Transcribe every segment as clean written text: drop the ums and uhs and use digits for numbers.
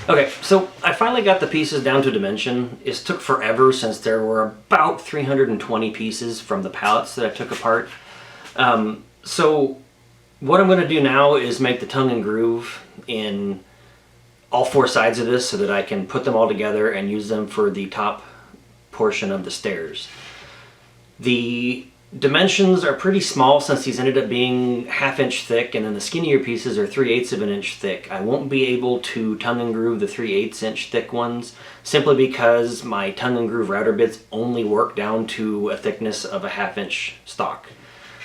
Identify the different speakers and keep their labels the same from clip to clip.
Speaker 1: Okay, so I finally got the pieces down to dimension. It took forever since there were about 320 pieces from the pallets that I took apart. So what I'm going to do now is make the tongue and groove in all four sides of this so that I can put them all together and use them for the top portion of the stairs. The dimensions are pretty small since these ended up being 1/2 inch thick, and then the skinnier pieces are 3/8 of an inch thick. I won't be able to tongue and groove the 3/8 inch thick ones simply because my tongue and groove router bits only work down to a thickness of a 1/2 inch stock.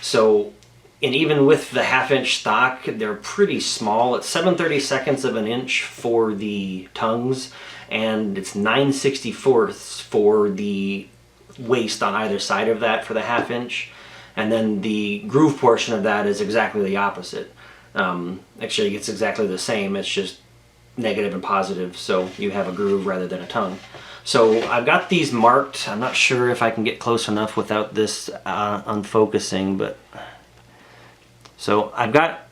Speaker 1: So, and even with the 1/2 inch stock, they're pretty small. It's 7/32 of an inch for the tongues, and it's 9/64 for the waist on either side of that for the 1/2 inch, and then the groove portion of that is exactly the opposite. Actually, it's exactly the same. It's just negative and positive, so you have a groove rather than a tongue. So I've got these marked. I'm not sure if I can get close enough without this unfocusing, but so I've got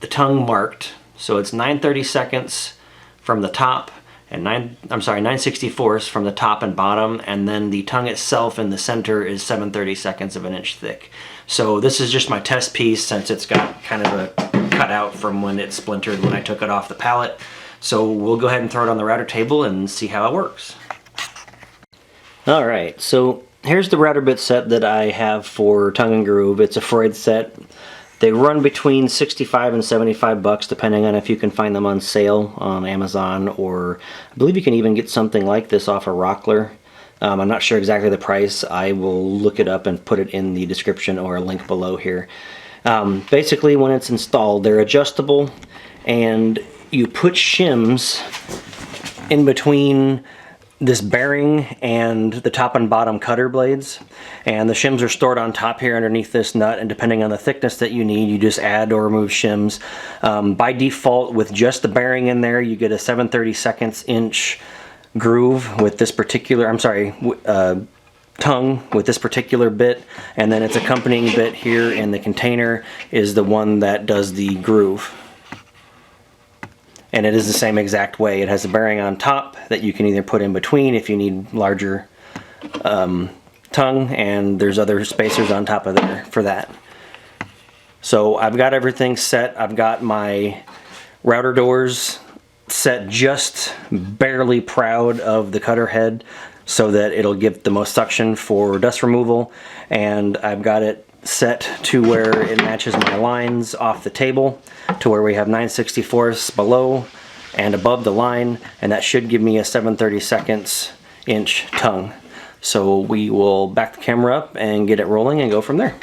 Speaker 1: the tongue marked. So it's 9/32 from the top and 9/64 from the top and bottom, and then the tongue itself in the center is 7/32 of an inch thick. So this is just my test piece since it's got kind of a cutout from when it splintered when I took it off the pallet. So we'll go ahead and throw it on the router table and see how it works. Alright, so here's the router bit set that I have for tongue and groove. It's a Freud set. They run between 65 and 75 bucks depending on if you can find them on sale on Amazon, or I believe you can even get something like this off of Rockler. I'm not sure exactly the price. I will look it up and put it in the description or a link below here. Basically, when it's installed, they're adjustable, and you put shims in between this bearing and the top and bottom cutter blades, and the shims are stored on top here underneath this nut, and depending on the thickness that you need, you just add or remove shims. By default, with just the bearing in there, you get a 7/32 inch groove with this particular, tongue with this particular bit, and then its accompanying bit here in the container is the one that does the groove. And it is the same exact way. It has a bearing on top that you can either put in between if you need larger tongue, and there's other spacers on top of there for that. So I've got everything set. I've got my router doors set just barely proud of the cutter head so that it'll give the most suction for dust removal, and I've got it set to where it matches my lines off the table to where we have 9/64 below and above the line, and that should give me a 7/32 inch tongue. So we will back the camera up and get it rolling and go from there.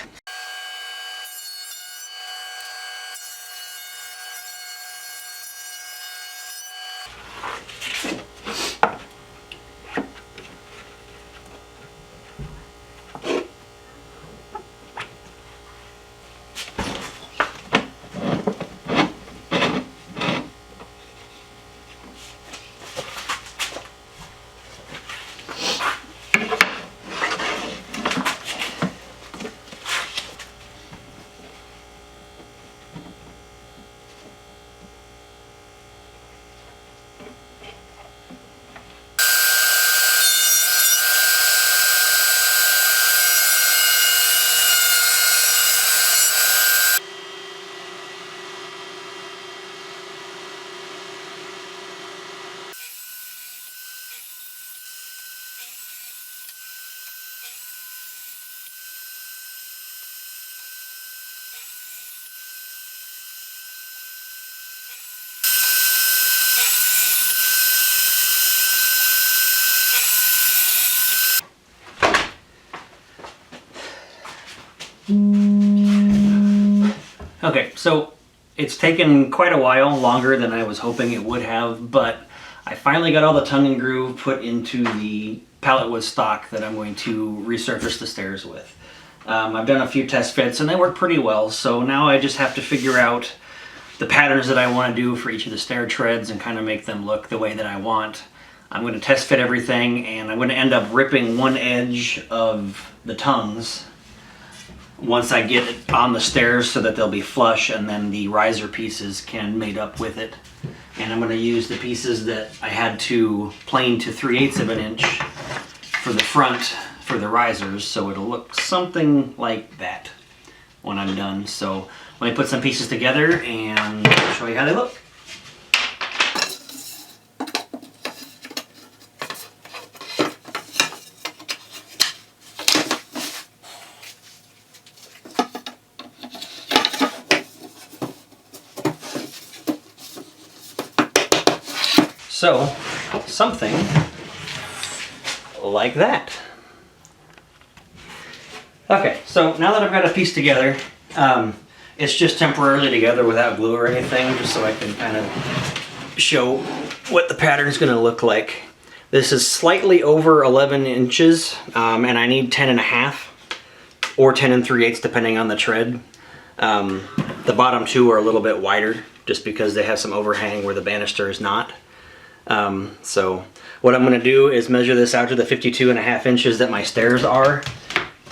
Speaker 1: Okay, so it's taken quite a while, longer than I was hoping it would have, but I finally got all the tongue and groove put into the pallet wood stock that I'm going to resurface the stairs with. I've done a few test fits and they work pretty well, so now I just have to figure out the patterns that I want to do for each of the stair treads and kind of make them look the way that I want. I'm going to test fit everything, and I'm going to end up ripping one edge of the tongues once I get it on the stairs so that they'll be flush, and then the riser pieces can mate up with it. And I'm going to use the pieces that I had to plane to 3/8 of an inch for the front for the risers, so it'll look something like that when I'm done. So let me put some pieces together and show you how they look. So, something like that. Okay, so now that I've got a piece together, it's just temporarily together without glue or anything, just so I can kind of show what the pattern's going to look like. This is slightly over 11 inches, and I need 10.5 or 10 3/8 depending on the tread. The bottom two are a little bit wider, just because they have some overhang where the banister is not. So what I'm going to do is measure this out to the 52.5 inches that my stairs are,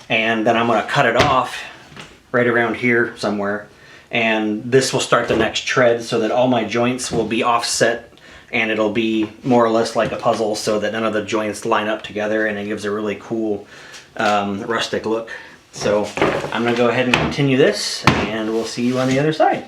Speaker 1: and then I'm going to cut it off right around here somewhere, and this will start the next tread so that all my joints will be offset, and it'll be more or less like a puzzle so that none of the joints line up together, and it gives a really cool rustic look. So I'm going to go ahead and continue this, and we'll see you on the other side.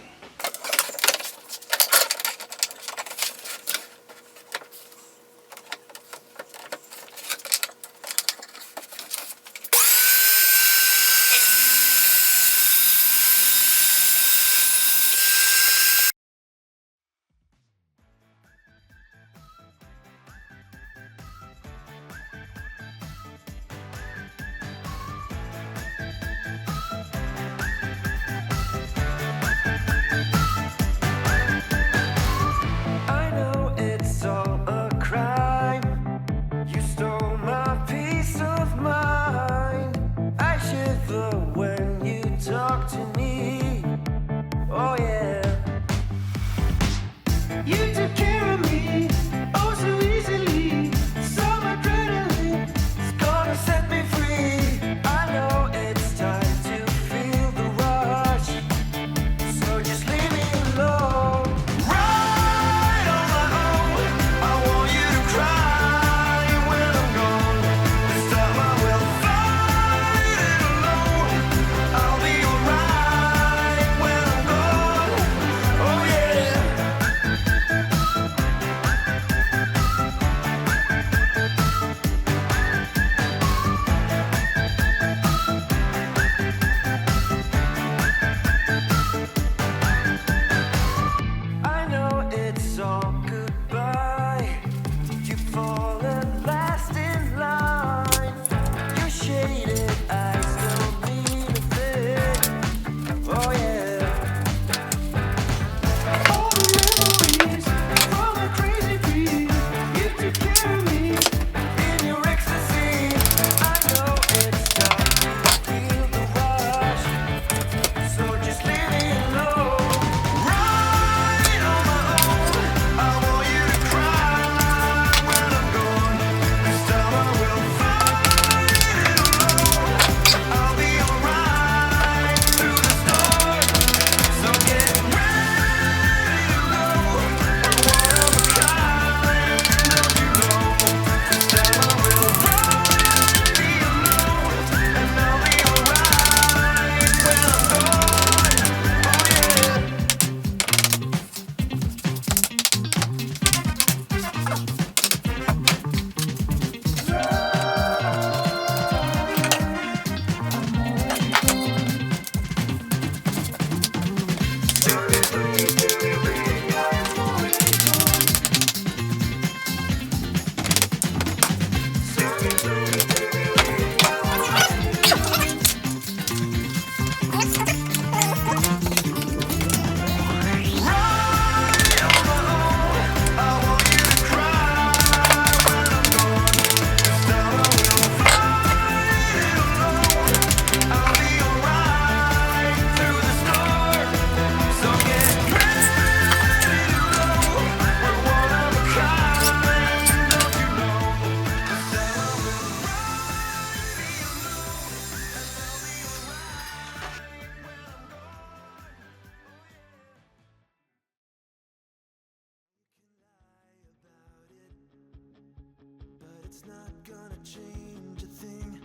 Speaker 2: It's not gonna change a thing.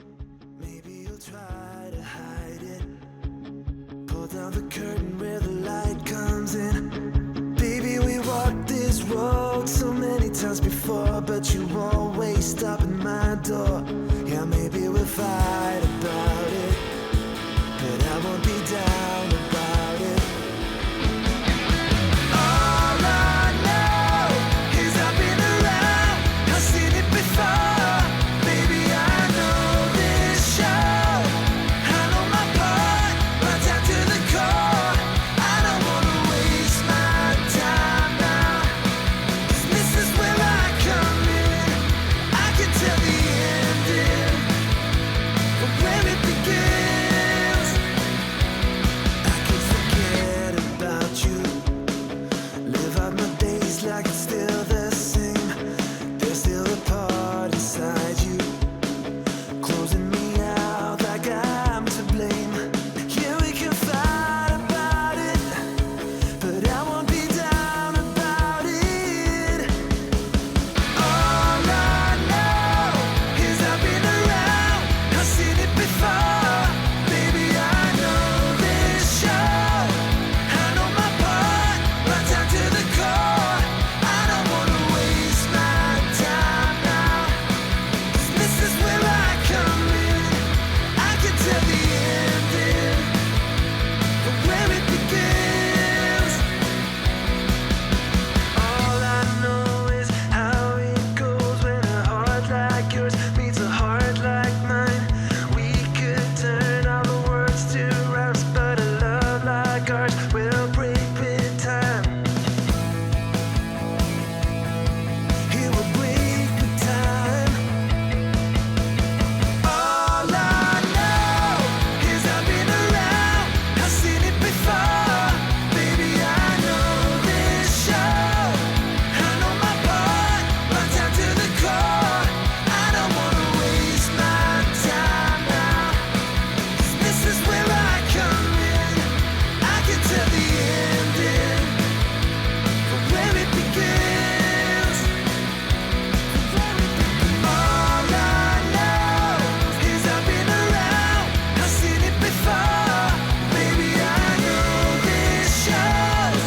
Speaker 2: Maybe you'll try to hide it. Pull down the curtain where the light comes in. Baby, we walked this road so many times before, but you always stop at my door. Yeah, maybe we'll fight about it, but I won't be down about it. All I know is I've been around, I've seen it before. Baby, I know this show. I know my part, right down to the core. I don't wanna waste my time now, 'cause this is where I come in. I can tell the ending from where it begins. I can forget about you, live out my days like it's still the same. There's still a part inside you, closing me out like I'm to blame. Yeah, we can fight about it, but I won't be down about it. All I know is I've been around, I've seen it before. Baby, I know this show. I know my part, right down to the core. I don't wanna waste my time now, 'cause this is where I come in. I can tell the ending from where it begins. All I know is how it goes when a heart like yours meets a heart like mine. We could turn all the words to raps, but a love like ours will break with time. It will break with time. All I know is I've been around, I've seen it before. Baby, I know this show. I know my part, right down to the core. I don't wanna waste my time now, 'cause this is where I come in. I can tell the ending from where it begins. All I know is I've been around, I've seen it before. Baby, I know this shows.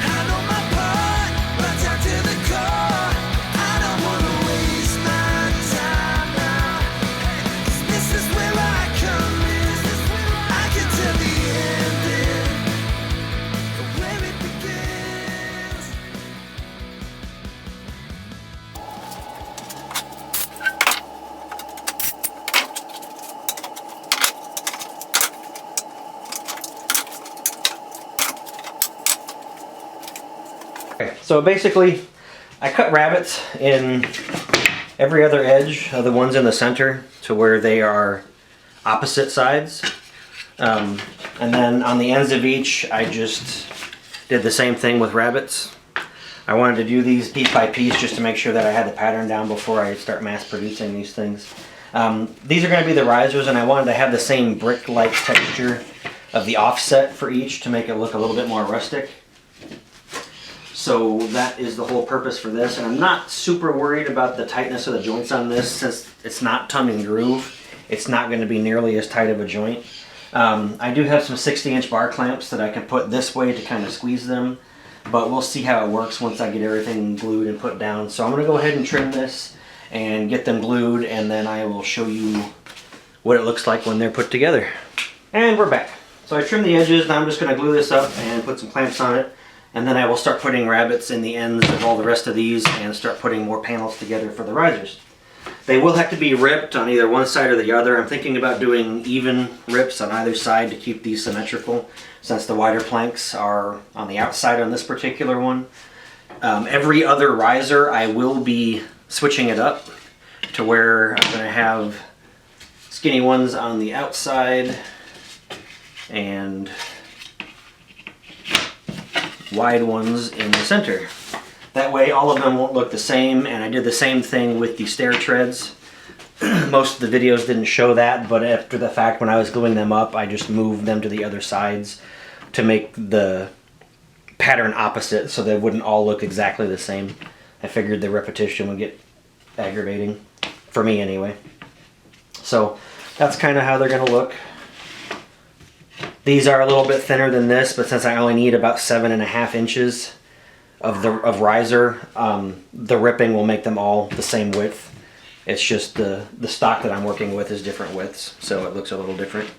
Speaker 2: I know my part, right down to the core. I don't wanna waste my time now, 'cause this is where I come in. I can tell the ending from where it begins.
Speaker 1: Okay, so basically, I cut rabbets in every other edge of the ones in the center to where they are opposite sides. And then on the ends of each, I just did the same thing with rabbits. I wanted to do these piece by piece just to make sure that I had the pattern down before I start mass producing these things. These are going to be the risers, and I wanted to have the same brick-like texture of the offset for each to make it look a little bit more rustic. So that is the whole purpose for this, and I'm not super worried about the tightness of the joints on this since it's not tongue and groove. It's not going to be nearly as tight of a joint. I do have some 60-inch bar clamps that I can put this way to kind of squeeze them, but we'll see how it works once I get everything glued and put down. So I'm going to go ahead and trim this and get them glued, and then I will show you what it looks like when they're put together. And we're back. So I trimmed the edges, now I'm just going to glue this up and put some clamps on it. And then I will start putting rabbets in the ends of all the rest of these and start putting more panels together for the risers. They will have to be ripped on either one side or the other. I'm thinking about doing even rips on either side to keep these symmetrical, since the wider planks are on the outside on this particular one. Every other riser I will be switching it up to where I'm going to have skinny ones on the outside and wide ones in the center. That way all of them won't look the same, and I did the same thing with the stair treads. Most of the videos didn't show that, but after the fact when I was gluing them up, I just moved them to the other sides to make the pattern opposite so they wouldn't all look exactly the same. I figured the repetition would get aggravating. for me anyway. So that's kind of how they're gonna look. These are a little bit thinner than this, but since I only need about 7.5 inches of riser, the ripping will make them all the same width. It's just the stock that I'm working with is different widths, so it looks a little different.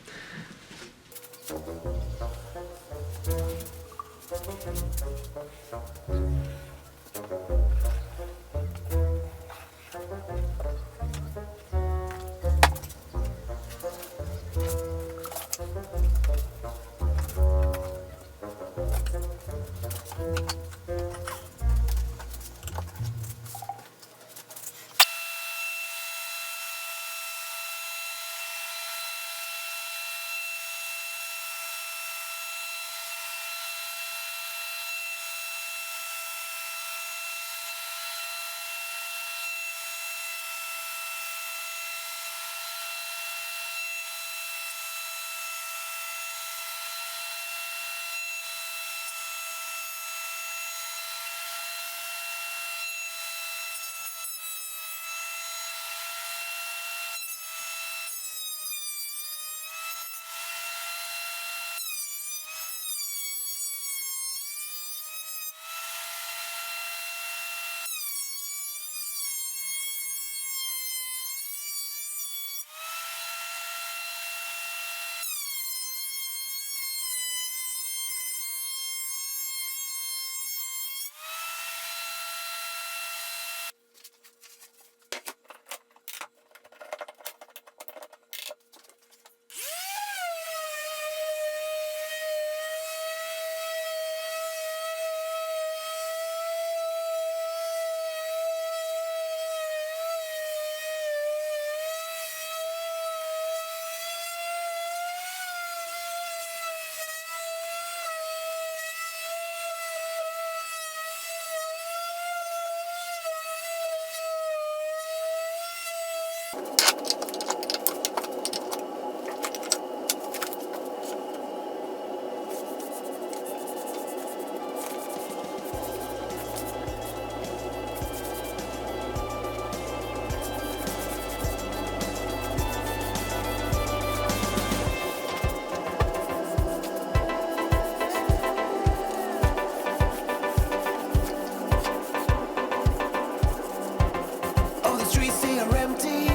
Speaker 2: Oh, the streets they are empty,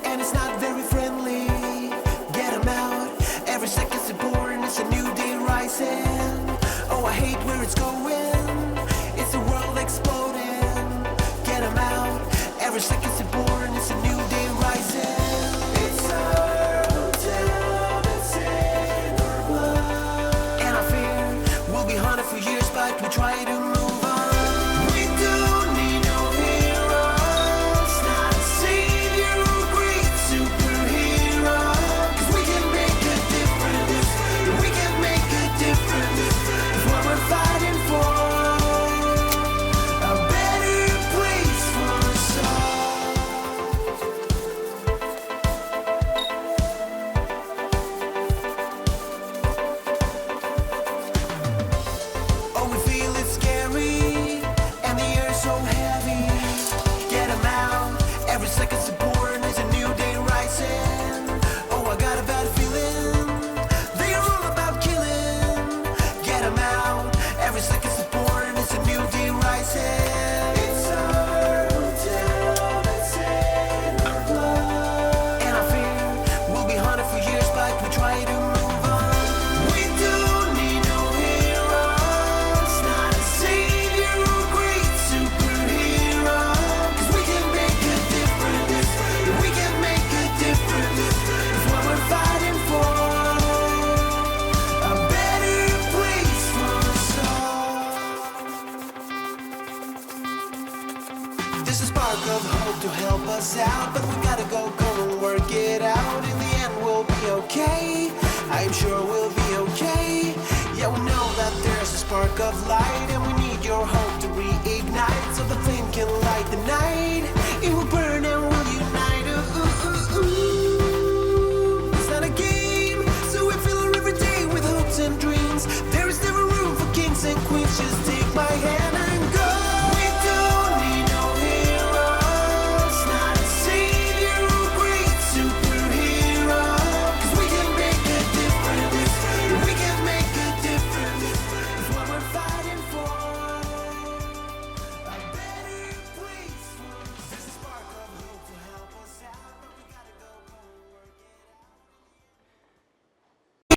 Speaker 2: and it's not very friendly. Get 'em out. Every second's important. It's a new day rising. Oh, I hate where it's going. It's the world exploding. Get 'em out. Every second's important. It's a new day rising. It's our hotel. It's in our blood. And I fear we'll be haunted for years, but we try to move on. We don't need no heroes, not a savior or great superhero. 'Cause we can make a difference. We can make a difference. It's what we're fighting for. A better place for us all. Oh, we feel it's scary, and the air's so heavy. Get 'em out. Every second's important. It's a new day rising. Oh, I got a bad feeling. They are all about killing. Get 'em out. Every second's important. It's a new day rising. It's our hotel. It's in our blood. And I fear we'll be haunted for years, but we try to move on. We don't need no heroes, not a savior or great superhero. 'Cause we can make a difference. We can make a difference. It's what we're fighting for. A better place for us all. There's a spark of hope to help us out, but we gotta go and work it out. In the end, we'll be okay. I'm sure we'll be okay. Yeah, we know that there's a spark of light, and we need your hope to reignite so the flame can light the night.